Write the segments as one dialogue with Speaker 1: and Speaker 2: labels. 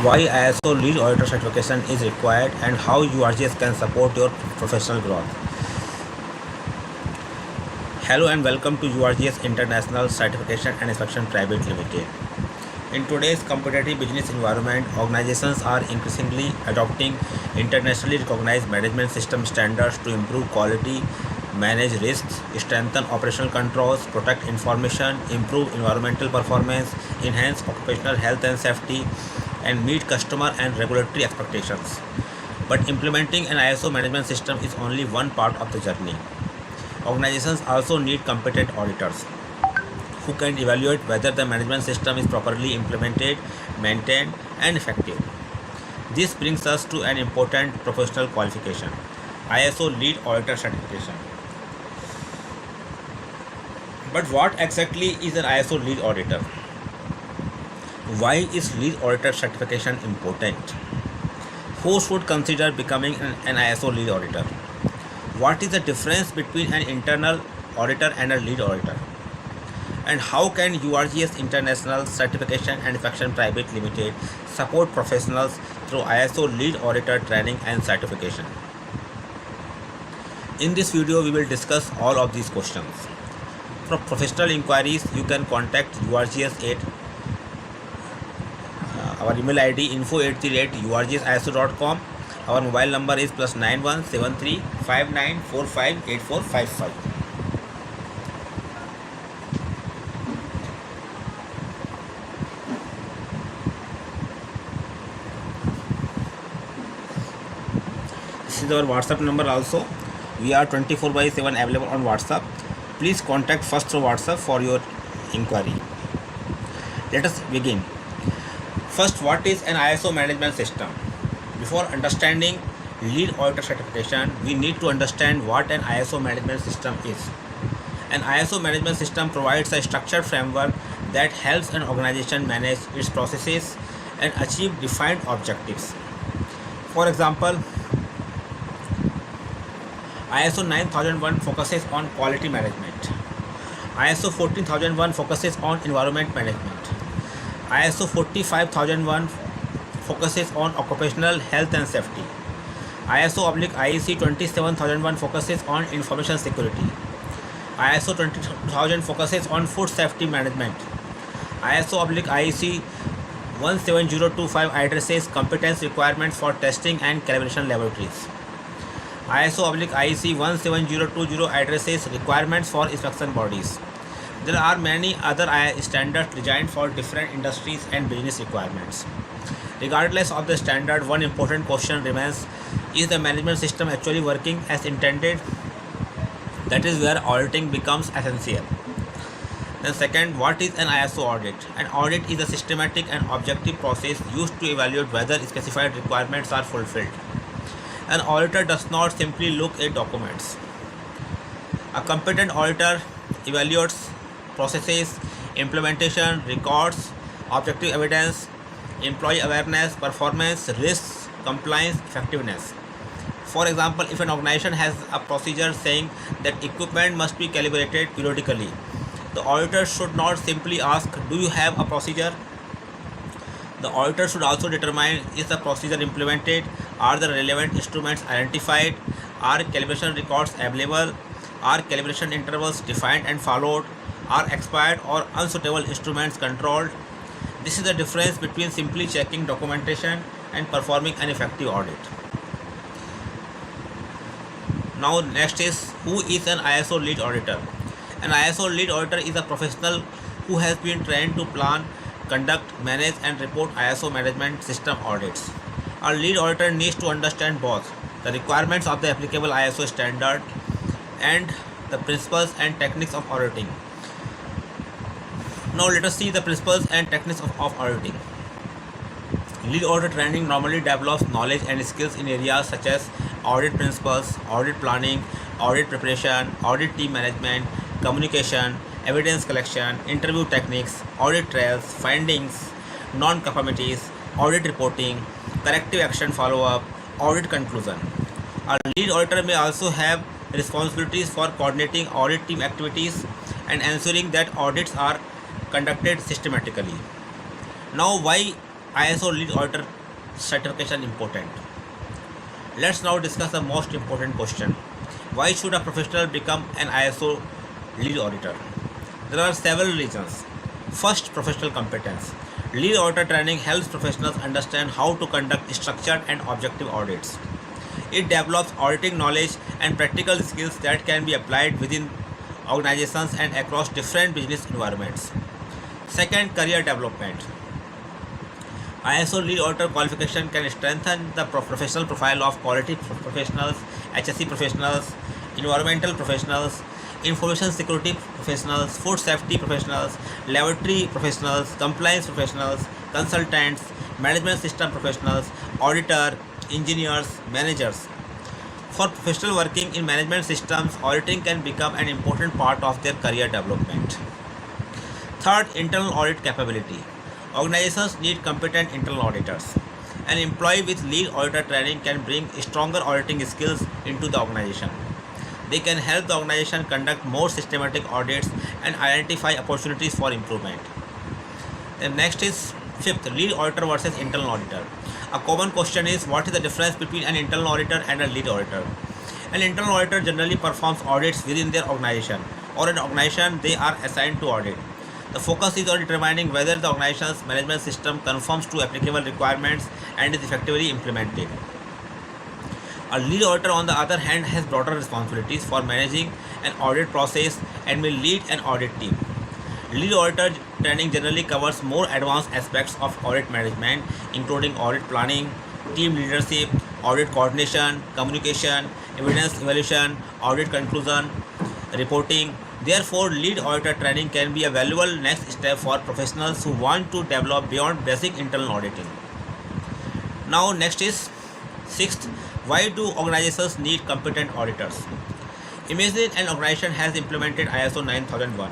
Speaker 1: why ISO lead auditor certification is required, and how URGS can support your professional growth. Hello and welcome to URGS International Certification and Inspection Private Limited. In today's competitive business environment, organizations are increasingly adopting internationally recognized management system standards to improve quality, manage risks, strengthen operational controls, protect information, improve environmental performance, enhance occupational health and safety, and meet customer and regulatory expectations. But implementing an ISO management system is only one part of the journey. Organizations also need competent auditors who can evaluate whether the management system is properly implemented, maintained, and effective. This brings us to an important professional qualification: ISO Lead Auditor Certification. But what exactly is an ISO Lead Auditor? Why is Lead Auditor certification important? Who should consider becoming an ISO Lead Auditor? What is the difference between an internal auditor and a lead auditor? And how can URGS International Certification and Inspection Private Limited support professionals through ISO Lead Auditor training and certification? In this video, we will discuss all of these questions. For professional inquiries, you can contact URGS at our email ID info@urgsiso.com. Our mobile number is +9173 5945 8455. This is our WhatsApp number also. We are 24/7 available on WhatsApp. Please contact first through WhatsApp for your inquiry. Let us begin. First, what is an ISO management system? Before understanding lead auditor certification, we need to understand what an ISO management system is. An ISO management system provides a structured framework that helps an organization manage its processes and achieve defined objectives. For example, ISO 9001 focuses on quality management. ISO 14001 focuses on environment management. ISO 45001 focuses on occupational health and safety. ISO/IEC 27001 focuses on information security. ISO 20000 focuses on food safety management. ISO/IEC 17025 addresses competence requirements for testing and calibration laboratories. ISO/IEC 17020 addresses requirements for inspection bodies. There are many other standards designed for different industries and business requirements. Regardless of the standard, one important question remains: is the management system actually working as intended? That is where auditing becomes essential. Then second, what is an ISO audit? An audit is a systematic and objective process used to evaluate whether specified requirements are fulfilled. An auditor does not simply look at documents. A competent auditor evaluates processes, implementation, records, objective evidence, employee awareness, performance, risks, compliance, effectiveness. For example, if an organization has a procedure saying that equipment must be calibrated periodically, the auditor should not simply ask, "Do you have a procedure?" The auditor should also determine, is the procedure implemented? Are the relevant instruments identified? Are calibration records available? Are calibration intervals defined and followed? Are expired or unsuitable instruments controlled? This is the difference between simply checking documentation and performing an effective audit. Now next is, who is an ISO lead auditor? An ISO lead auditor is a professional who has been trained to plan, conduct, manage and report ISO management system audits. A lead auditor needs to understand both the requirements of the applicable ISO standard and the principles and techniques of auditing. Now let us see the principles and techniques of auditing. Lead audit training normally develops knowledge and skills in areas such as audit principles, audit planning, audit preparation, audit team management, communication, evidence collection, interview techniques, audit trails, findings, non-conformities, audit reporting, corrective action follow-up, audit conclusion. A lead auditor may also have responsibilities for coordinating audit team activities and ensuring that audits are conducted systematically. Now, why ISO lead auditor certification important? Let's now discuss the most important question. Why should a professional become an ISO lead auditor? There are several reasons. First, professional competence. Lead auditor training helps professionals understand how to conduct structured and objective audits. It develops auditing knowledge and practical skills that can be applied within organizations and across different business environments. Second, career development. ISO lead auditor qualification can strengthen the professional profile of quality professionals, HSE professionals, environmental professionals, information security professionals, food safety professionals, laboratory professionals, compliance professionals, consultants, management system professionals, auditor, engineers, managers. For professionals working in management systems, auditing can become an important part of their career development. Third, internal audit capability. Organizations need competent internal auditors. An employee with lead auditor training can bring stronger auditing skills into the organization. They can help the organization conduct more systematic audits and identify opportunities for improvement. Then next is fifth, lead auditor versus internal auditor. A common question is, what is the difference between an internal auditor and a lead auditor? An internal auditor generally performs audits within their organization or an organization they are assigned to audit. The focus is on determining whether the organization's management system conforms to applicable requirements and is effectively implemented. A lead auditor, on the other hand, has broader responsibilities for managing an audit process and will lead an audit team. Lead auditor training generally covers more advanced aspects of audit management, including audit planning, team leadership, audit coordination, communication, evidence evaluation, audit conclusion, reporting. Therefore, lead auditor training can be a valuable next step for professionals who want to develop beyond basic internal auditing. Now, next is sixth, why do organizations need competent auditors? Imagine an organization has implemented ISO 9001.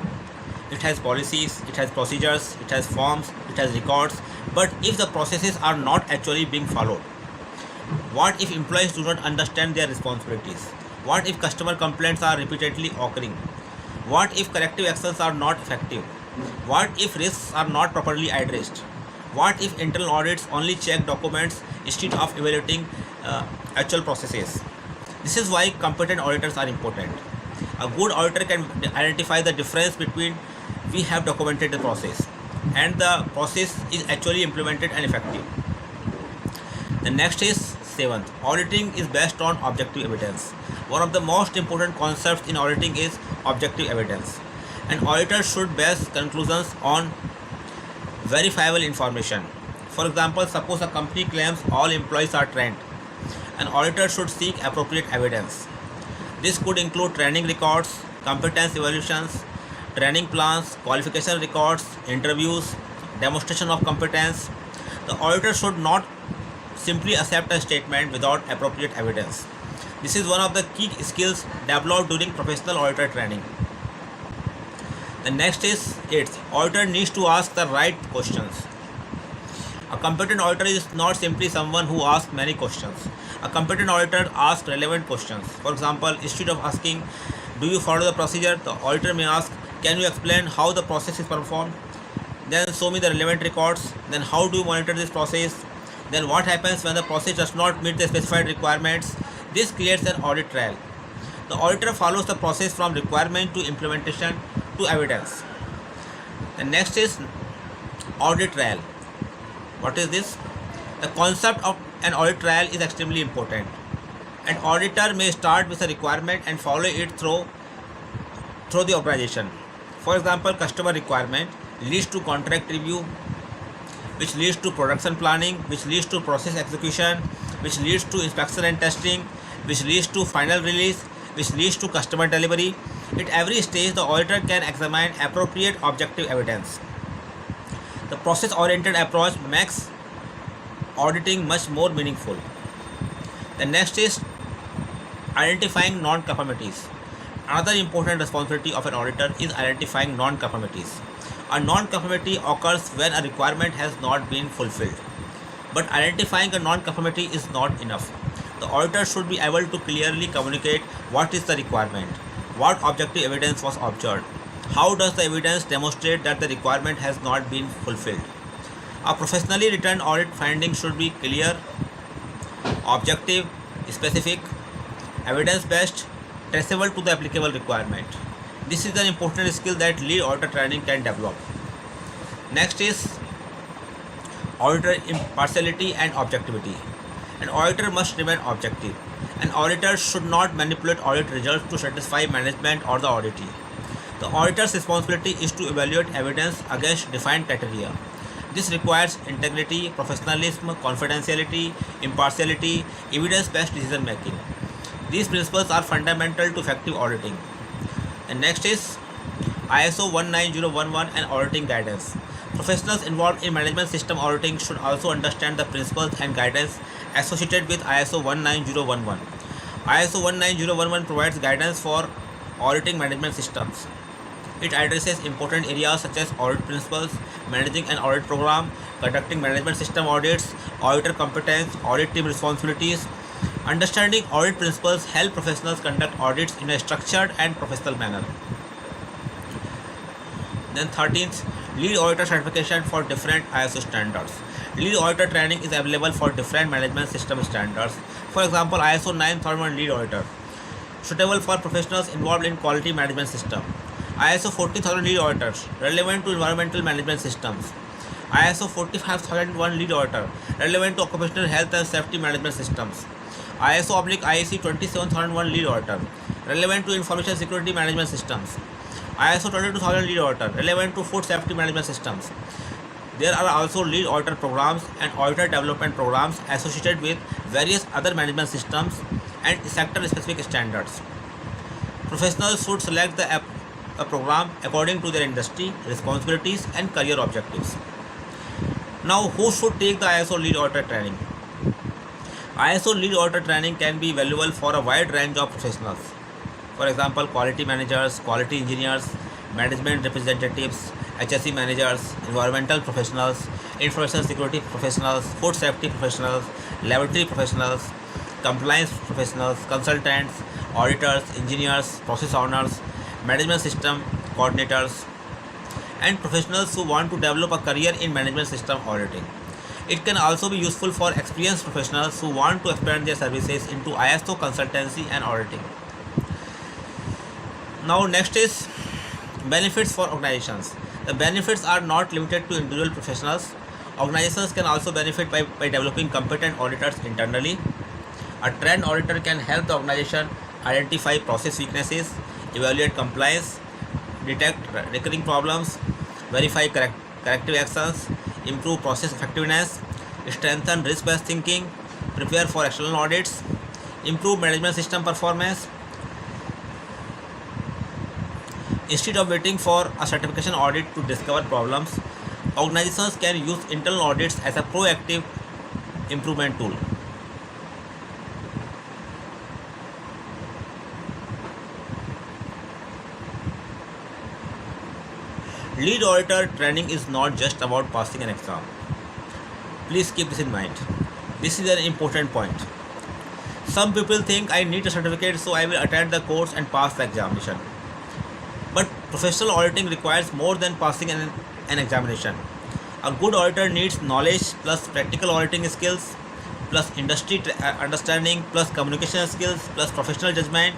Speaker 1: It has policies, it has procedures, it has forms, it has records, but if the processes are not actually being followed? What if employees do not understand their responsibilities? What if customer complaints are repeatedly occurring? What if corrective actions are not effective? What if risks are not properly addressed? What if internal audits only check documents instead of evaluating actual processes? This is why competent auditors are important. A good auditor can identify the difference between we have documented the process and the process is actually implemented and effective. The next is seventh, auditing is based on objective evidence. One of the most important concepts in auditing is objective evidence. An auditor should base conclusions on verifiable information. For example, suppose a company claims all employees are trained. An auditor should seek appropriate evidence. This could include training records, competence evaluations, training plans, qualification records, interviews, demonstration of competence. The auditor should not simply accept a statement without appropriate evidence. This is one of the key skills developed during professional auditor training. The next is eighth, auditor needs to ask the right questions. A competent auditor is not simply someone who asks many questions. A competent auditor asks relevant questions. For example, instead of asking, do you follow the procedure? The auditor may ask, can you explain how the process is performed? Then show me the relevant records. Then how do you monitor this process? Then what happens when the process does not meet the specified requirements? This creates an audit trail. The auditor follows the process from requirement to implementation to evidence. The next is audit trail. What is this? The concept of an audit trail is extremely important. An auditor may start with a requirement and follow it through the organization. For example, customer requirement leads to contract review, which leads to production planning, which leads to process execution, which leads to inspection and testing, which leads to final release, which leads to customer delivery. At every stage, the auditor can examine appropriate objective evidence. The process-oriented approach makes auditing much more meaningful. The next is identifying non-conformities. Another important responsibility of an auditor is identifying non-conformities. A non-conformity occurs when a requirement has not been fulfilled. But identifying a non-conformity is not enough. The auditor should be able to clearly communicate what is the requirement, what objective evidence was observed, how does the evidence demonstrate that the requirement has not been fulfilled. A professionally written audit finding should be clear, objective, specific, evidence-based, traceable to the applicable requirement. This is an important skill that lead auditor training can develop. Next is auditor impartiality and objectivity. An auditor must remain objective. An auditor should not manipulate audit results to satisfy management or the auditee. The auditor's responsibility is to evaluate evidence against defined criteria. This requires integrity, professionalism, confidentiality, impartiality, evidence-based decision making. These principles are fundamental to effective auditing. And next is ISO 19011 and auditing guidance. Professionals involved in management system auditing should also understand the principles and guidance associated with ISO 19011. ISO 19011 provides guidance for auditing management systems. It addresses important areas such as audit principles, managing an audit program, conducting management system audits, auditor competence, audit team responsibilities. Understanding audit principles help professionals conduct audits in a structured and professional manner. Then 13th, lead auditor certification for different ISO standards. Lead auditor training is available for different management system standards. For example, ISO 9001 lead auditor, suitable for professionals involved in quality management system. ISO 40000 lead auditors, relevant to environmental management systems. ISO 45001 lead auditor, relevant to occupational health and safety management systems. ISO/IEC 27001 lead auditor, relevant to information security management systems. ISO 22000 lead auditor, relevant to food safety management systems. There are also lead auditor programs and auditor development programs associated with various other management systems and sector-specific standards. Professionals should select a program according to their industry, responsibilities and career objectives. Now, who should take the ISO lead auditor training? ISO lead auditor training can be valuable for a wide range of professionals. For example, quality managers, quality engineers, management representatives, HSE managers, environmental professionals, information security professionals, food safety professionals, laboratory professionals, compliance professionals, consultants, auditors, engineers, process owners, management system coordinators, and professionals who want to develop a career in management system auditing. It can also be useful for experienced professionals who want to expand their services into ISO consultancy and auditing. Now next is benefits for organizations. The benefits are not limited to individual professionals. Organizations can also benefit by developing competent auditors internally. A trained auditor can help the organization identify process weaknesses, evaluate compliance, detect recurring problems, verify corrective actions, improve process effectiveness, strengthen risk-based thinking, prepare for external audits, improve management system performance. Instead of waiting for a certification audit to discover problems, organizations can use internal audits as a proactive improvement tool. Lead auditor training is not just about passing an exam. Please keep this in mind. This is an important point. Some people think I need a certificate, so I will attend the course and pass the examination. But professional auditing requires more than passing an examination. A good auditor needs knowledge plus practical auditing skills, plus industry understanding, plus communication skills, plus professional judgment.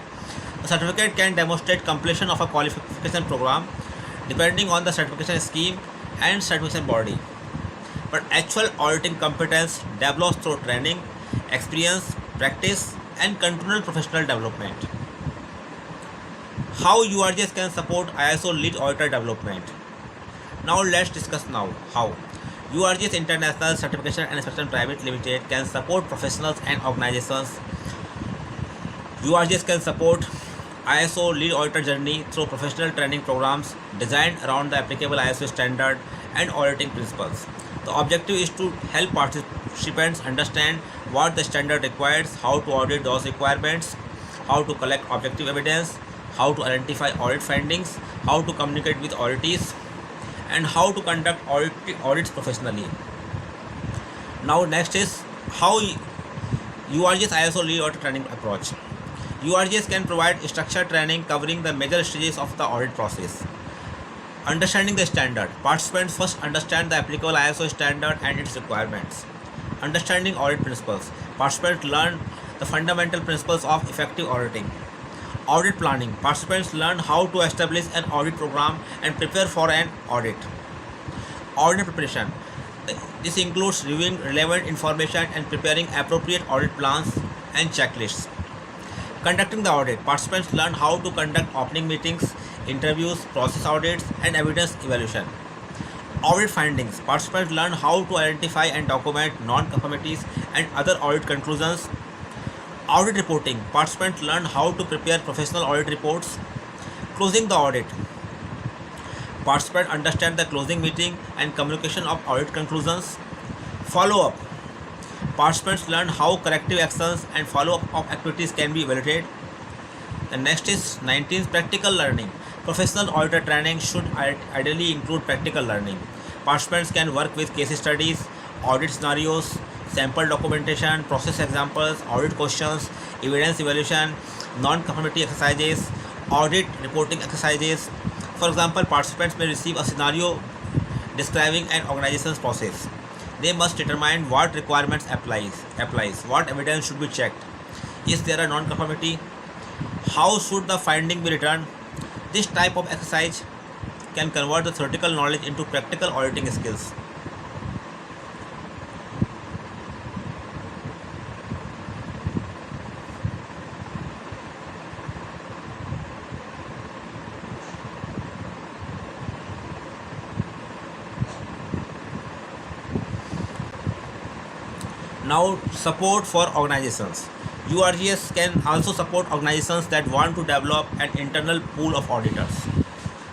Speaker 1: A certificate can demonstrate completion of a qualification program depending on the certification scheme and certification body. But actual auditing competence develops through training, experience, practice, and continual professional development. How URGS can support ISO lead auditor development? Now let's discuss how. URGS International Certification and Inspection Private Limited can support professionals and organizations. URGS can support ISO lead auditor journey through professional training programs designed around the applicable ISO standard and auditing principles. The objective is to help participants understand what the standard requires, how to audit those requirements, how to collect objective evidence, how to identify audit findings, how to communicate with auditees, and how to conduct audits professionally. Now next is how URGS ISO lead auditor training approach. URGS can provide structured training covering the major stages of the audit process. Understanding the standard. Participants first understand the applicable ISO standard and its requirements. Understanding audit principles. Participants learn the fundamental principles of effective auditing. Audit planning. Participants learn how to establish an audit program and prepare for an audit. Audit preparation. This includes reviewing relevant information and preparing appropriate audit plans and checklists. Conducting the audit. Participants learn how to conduct opening meetings, interviews, process audits, and evidence evaluation. Audit findings. Participants learn how to identify and document non-conformities and other audit conclusions. Audit reporting. Participants learn how to prepare professional audit reports. Closing the audit. Participants understand the closing meeting and communication of audit conclusions. Follow up. Participants learn how corrective actions and follow up of activities can be evaluated. The next is 19th, practical learning. Professional auditor training should ideally include practical learning. Participants can work with case studies, audit scenarios, sample documentation, process examples, audit questions, evidence evaluation, non-conformity exercises, audit reporting exercises. For example, participants may receive a scenario describing an organization's process. They must determine what requirements applies, what evidence should be checked, is there a non-conformity, how should the finding be returned. This type of exercise can convert the theoretical knowledge into practical auditing skills. Now, support for organizations. URGS can also support organizations that want to develop an internal pool of auditors.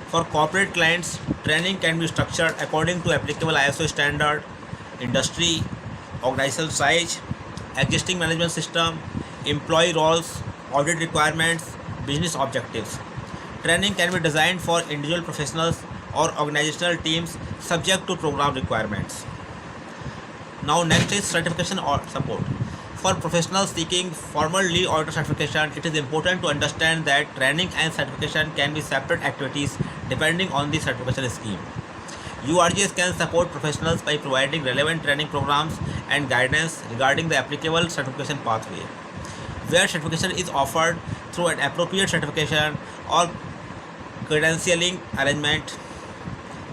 Speaker 1: For corporate clients, training can be structured according to applicable ISO standard, industry, organizational size, existing management system, employee roles, audit requirements, business objectives. Training can be designed for individual professionals or organizational teams subject to program requirements. Now next is certification or support. For professionals seeking formal lead auditor certification, it is important to understand that training and certification can be separate activities depending on the certification scheme. URGS can support professionals by providing relevant training programs and guidance regarding the applicable certification pathway. Where certification is offered through an appropriate certification or credentialing arrangement,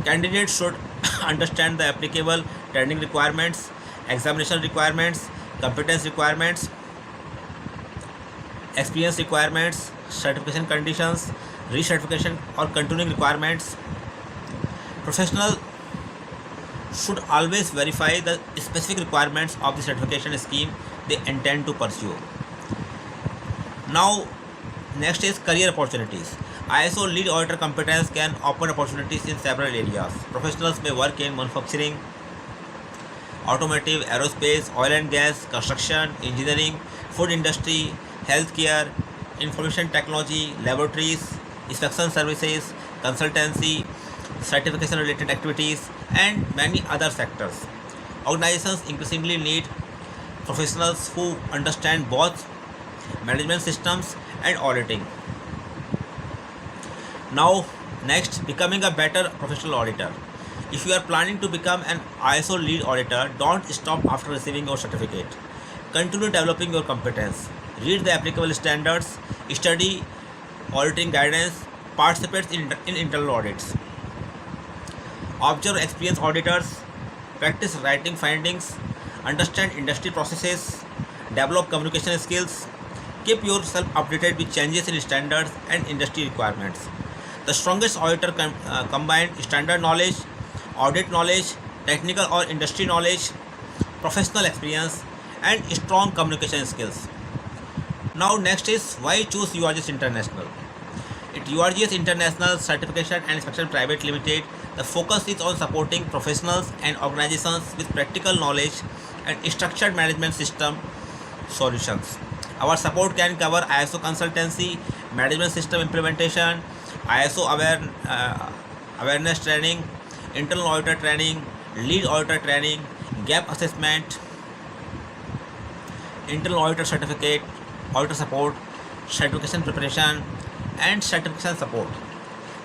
Speaker 1: candidates should understand the applicable training requirements, examination requirements, competence requirements, experience requirements, certification conditions, recertification or continuing requirements. Professionals should always verify the specific requirements of the certification scheme they intend to pursue. Now, next is career opportunities. ISO lead auditor competence can open opportunities in several areas. Professionals may work in manufacturing, automotive, aerospace, oil and gas, construction, engineering, food industry, healthcare, information technology, laboratories, inspection services, consultancy, certification related activities, and many other sectors. Organizations increasingly need professionals who understand both management systems and auditing. Now, next, becoming a better professional auditor. If you are planning to become an ISO lead auditor, don't stop after receiving your certificate. Continue developing your competence. Read the applicable standards, study auditing guidance, participate in internal audits. Observe experienced auditors, practice writing findings, understand industry processes, develop communication skills, keep yourself updated with changes in standards and industry requirements. The strongest auditor combine standard knowledge, audit knowledge, technical or industry knowledge, professional experience, and strong communication skills. Now next is why choose URGS International. At URGS International Certification and Inspection Private Limited, the focus is on supporting professionals and organizations with practical knowledge and structured management system solutions. Our support can cover ISO consultancy, management system implementation, ISO awareness training, internal auditor training, lead auditor training, gap assessment, internal auditor certificate, auditor support, certification preparation, and certification support.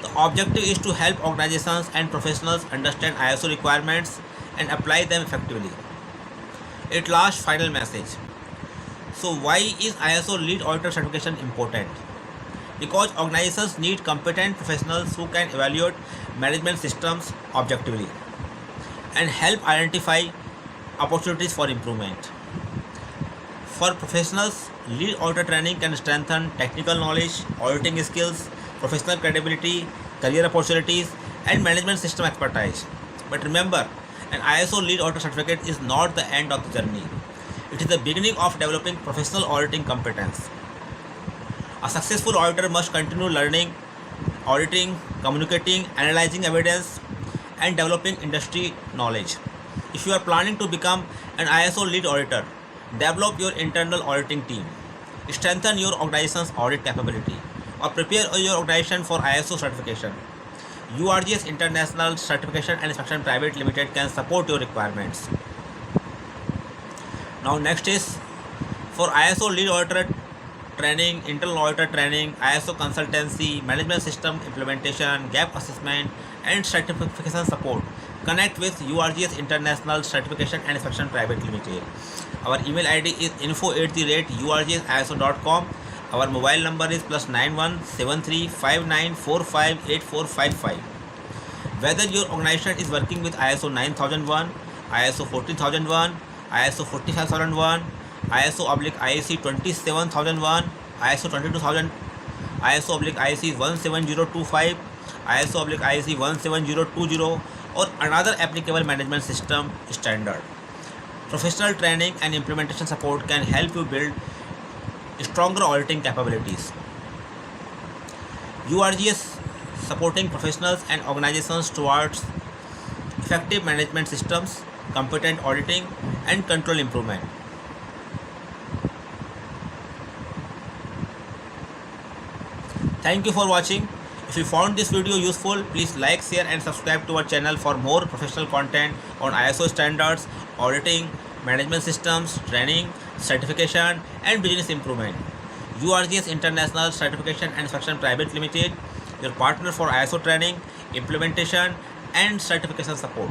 Speaker 1: The objective is to help organizations and professionals understand ISO requirements and apply them effectively. At last, final message. So, why is ISO lead auditor certification important? Because organizations need competent professionals who can evaluate management systems objectively and help identify opportunities for improvement. For professionals, lead auditor training can strengthen technical knowledge, auditing skills, professional credibility, career opportunities, and management system expertise. But remember, an ISO lead auditor certificate is not the end of the journey. It is the beginning of developing professional auditing competence. A successful auditor must continue learning, auditing, communicating, analyzing evidence, and developing industry knowledge. If you are planning to become an ISO lead auditor, develop your internal auditing team, strengthen your organization's audit capability, or prepare your organization for ISO certification. URGS International Certification and Inspection Private Limited can support your requirements. Now next is for ISO lead auditor training, internal auditor training, ISO consultancy, management system implementation, gap assessment, and certification support. Connect with URGS International Certification and Inspection Private Limited. Our email ID is info@urgsiso.com. Our mobile number is +917359458455. Whether your organization is working with ISO 9001, ISO 14001, ISO 45001, ISO/IEC 27001, ISO 22000, ISO/IEC 17025, ISO/IEC 17020, or another applicable management system standard. Professional training and implementation support can help you build stronger auditing capabilities. URGS supporting professionals and organizations towards effective management systems, competent auditing, and control improvement. Thank you for watching. If you found this video useful, please like, share, and subscribe to our channel for more professional content on ISO standards, auditing, management systems, training, certification, and business improvement. URGS International Certification and Inspection Private Limited, your partner for ISO training, implementation, and certification support.